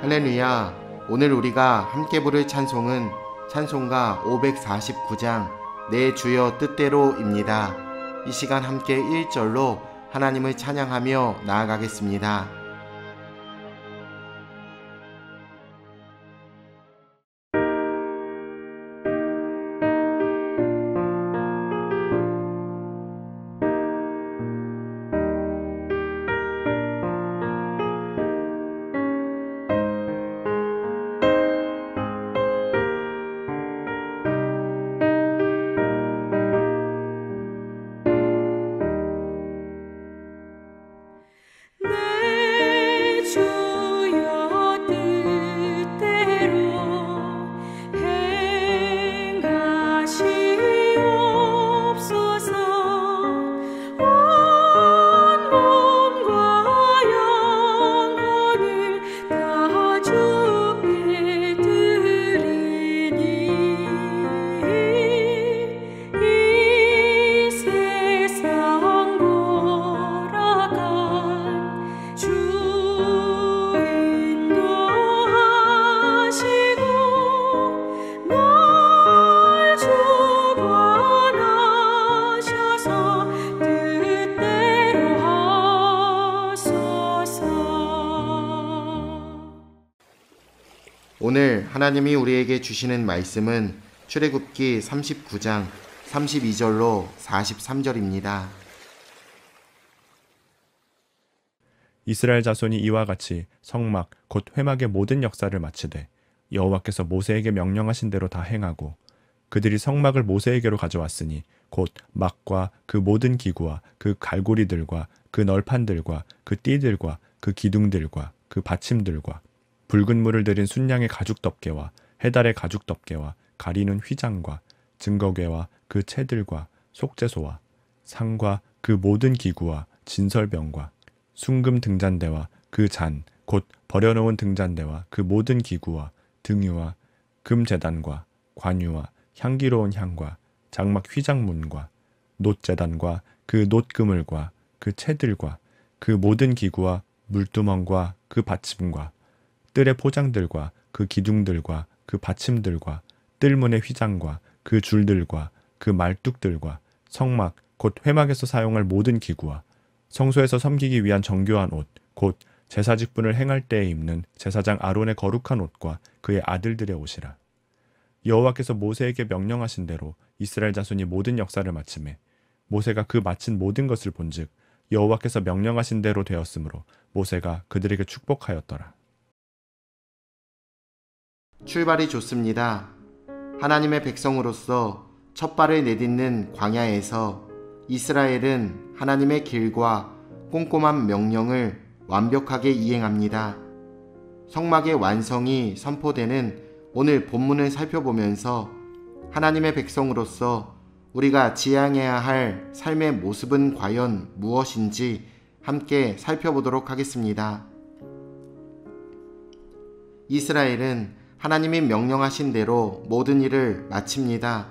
할렐루야. 오늘 우리가 함께 부를 찬송은 찬송가 549장 내 주여 뜻대로입니다. 이 시간 함께 1절로 하나님을 찬양하며 나아가겠습니다. 오늘 하나님이 우리에게 주시는 말씀은 출애굽기 39장 32절로 43절입니다. 이스라엘 자손이 이와 같이 성막 곧 회막의 모든 역사를 마치되 여호와께서 모세에게 명령하신 대로 다 행하고 그들이 성막을 모세에게로 가져왔으니 곧 막과 그 모든 기구와 그 갈고리들과 그 널판들과 그 띠들과 그 기둥들과 그 받침들과 붉은 물을 들인 순양의 가죽 덮개와 해달의 가죽 덮개와 가리는 휘장과 증거궤와 그 채들과 속죄소와 상과 그 모든 기구와 진설병과 순금 등잔대와 그 잔 곧 버려놓은 등잔대와 그 모든 기구와 등유와 금제단과 관유와 향기로운 향과 장막 휘장문과 놋제단과 그 놋그물과 그 채들과 그 모든 기구와 물두멍과 그 받침과 뜰의 포장들과 그 기둥들과 그 받침들과 뜰문의 휘장과 그 줄들과 그 말뚝들과 성막 곧 회막에서 사용할 모든 기구와 성소에서 섬기기 위한 정교한 옷 곧 제사 직분을 행할 때에 입는 제사장 아론의 거룩한 옷과 그의 아들들의 옷이라. 여호와께서 모세에게 명령하신 대로 이스라엘 자손이 모든 역사를 마치매 모세가 그 마친 모든 것을 본즉 여호와께서 명령하신 대로 되었으므로 모세가 그들에게 축복하였더라. 출발이 좋습니다. 하나님의 백성으로서 첫 발을 내딛는 광야에서 이스라엘은 하나님의 길과 꼼꼼한 명령을 완벽하게 이행합니다. 성막의 완성이 선포되는 오늘 본문을 살펴보면서 하나님의 백성으로서 우리가 지향해야 할 삶의 모습은 과연 무엇인지 함께 살펴보도록 하겠습니다. 이스라엘은 하나님이 명령하신 대로 모든 일을 마칩니다.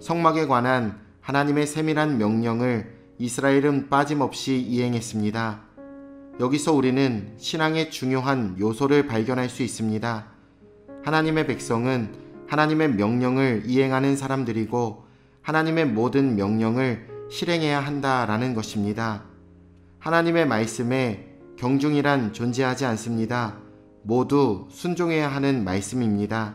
성막에 관한 하나님의 세밀한 명령을 이스라엘은 빠짐없이 이행했습니다. 여기서 우리는 신앙의 중요한 요소를 발견할 수 있습니다. 하나님의 백성은 하나님의 명령을 이행하는 사람들이고 하나님의 모든 명령을 실행해야 한다라는 것입니다. 하나님의 말씀에 경중이란 존재하지 않습니다. 모두 순종해야 하는 말씀입니다.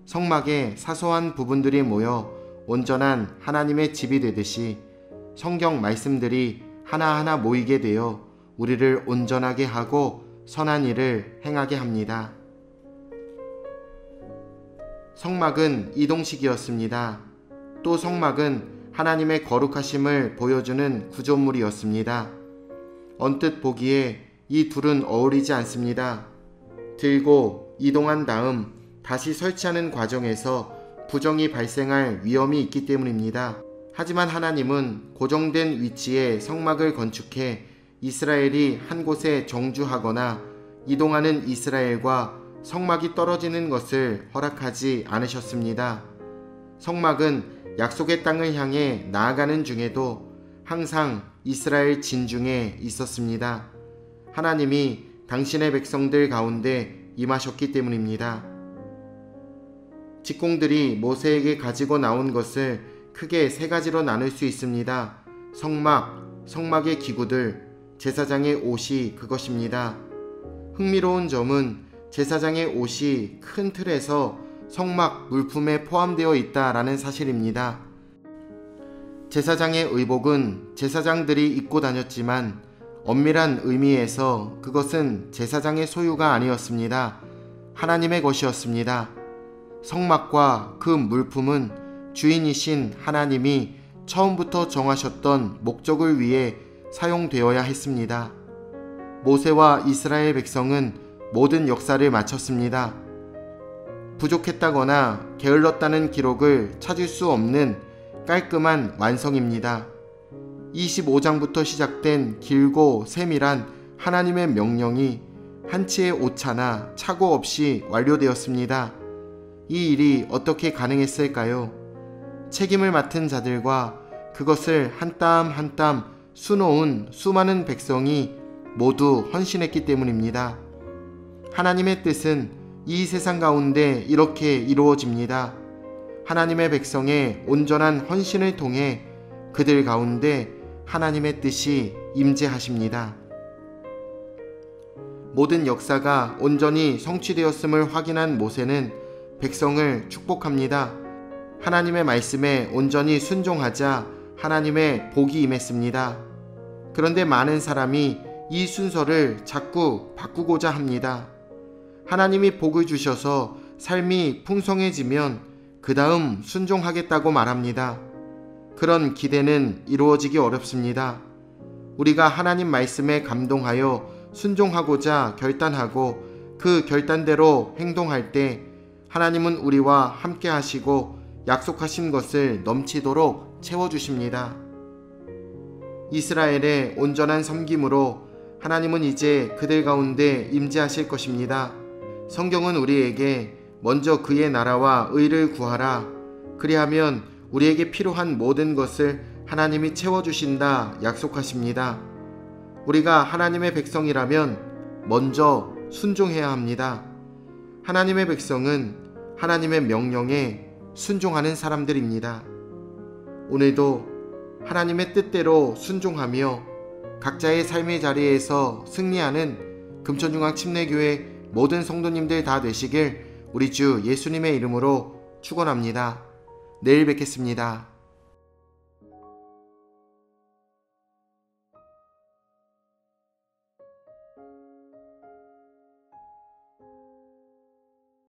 성막의 사소한 부분들이 모여 온전한 하나님의 집이 되듯이 성경 말씀들이 하나하나 모이게 되어 우리를 온전하게 하고 선한 일을 행하게 합니다. 성막은 이동식이었습니다. 또 성막은 하나님의 거룩하심을 보여주는 구조물이었습니다. 언뜻 보기에 이 둘은 어울리지 않습니다. 들고 이동한 다음 다시 설치하는 과정에서 부정이 발생할 위험이 있기 때문입니다. 하지만 하나님은 고정된 위치에 성막을 건축해 이스라엘이 한 곳에 정주하거나 이동하는 이스라엘과 성막이 떨어지는 것을 허락하지 않으셨습니다. 성막은 약속의 땅을 향해 나아가는 중에도 항상 이스라엘 진중에 있었습니다. 하나님이 당신의 백성들 가운데 임하셨기 때문입니다. 직공들이 모세에게 가지고 나온 것을 크게 세 가지로 나눌 수 있습니다. 성막, 성막의 기구들, 제사장의 옷이 그것입니다. 흥미로운 점은 제사장의 옷이 큰 틀에서 성막 물품에 포함되어 있다라는 사실입니다. 제사장의 의복은 제사장들이 입고 다녔지만 엄밀한 의미에서 그것은 제사장의 소유가 아니었습니다. 하나님의 것이었습니다. 성막과 그 물품은 주인이신 하나님이 처음부터 정하셨던 목적을 위해 사용되어야 했습니다. 모세와 이스라엘 백성은 모든 역사를 마쳤습니다. 부족했다거나 게을렀다는 기록을 찾을 수 없는 깔끔한 완성입니다. 25장부터 시작된 길고 세밀한 하나님의 명령이 한치의 오차나 착오 없이 완료되었습니다. 이 일이 어떻게 가능했을까요? 책임을 맡은 자들과 그것을 한 땀 한 땀 수놓은 수많은 백성이 모두 헌신했기 때문입니다. 하나님의 뜻은 이 세상 가운데 이렇게 이루어집니다. 하나님의 백성의 온전한 헌신을 통해 그들 가운데 하나님의 뜻이 임재하십니다. 모든 역사가 온전히 성취되었음을 확인한 모세는 백성을 축복합니다. 하나님의 말씀에 온전히 순종하자 하나님의 복이 임했습니다. 그런데 많은 사람이 이 순서를 자꾸 바꾸고자 합니다. 하나님이 복을 주셔서 삶이 풍성해지면 그 다음 순종하겠다고 말합니다. 그런 기대는 이루어지기 어렵습니다. 우리가 하나님 말씀에 감동하여 순종하고자 결단하고 그 결단대로 행동할 때 하나님은 우리와 함께 하시고 약속하신 것을 넘치도록 채워주십니다. 이스라엘의 온전한 섬김으로 하나님은 이제 그들 가운데 임재하실 것입니다. 성경은 우리에게 먼저 그의 나라와 의를 구하라. 그리하면 우리에게 필요한 모든 것을 하나님이 채워주신다 약속하십니다. 우리가 하나님의 백성이라면 먼저 순종해야 합니다. 하나님의 백성은 하나님의 명령에 순종하는 사람들입니다. 오늘도 하나님의 뜻대로 순종하며 각자의 삶의 자리에서 승리하는 금천중앙침례교회 모든 성도님들 다 되시길 우리 주 예수님의 이름으로 축원합니다. 내일 뵙겠습니다.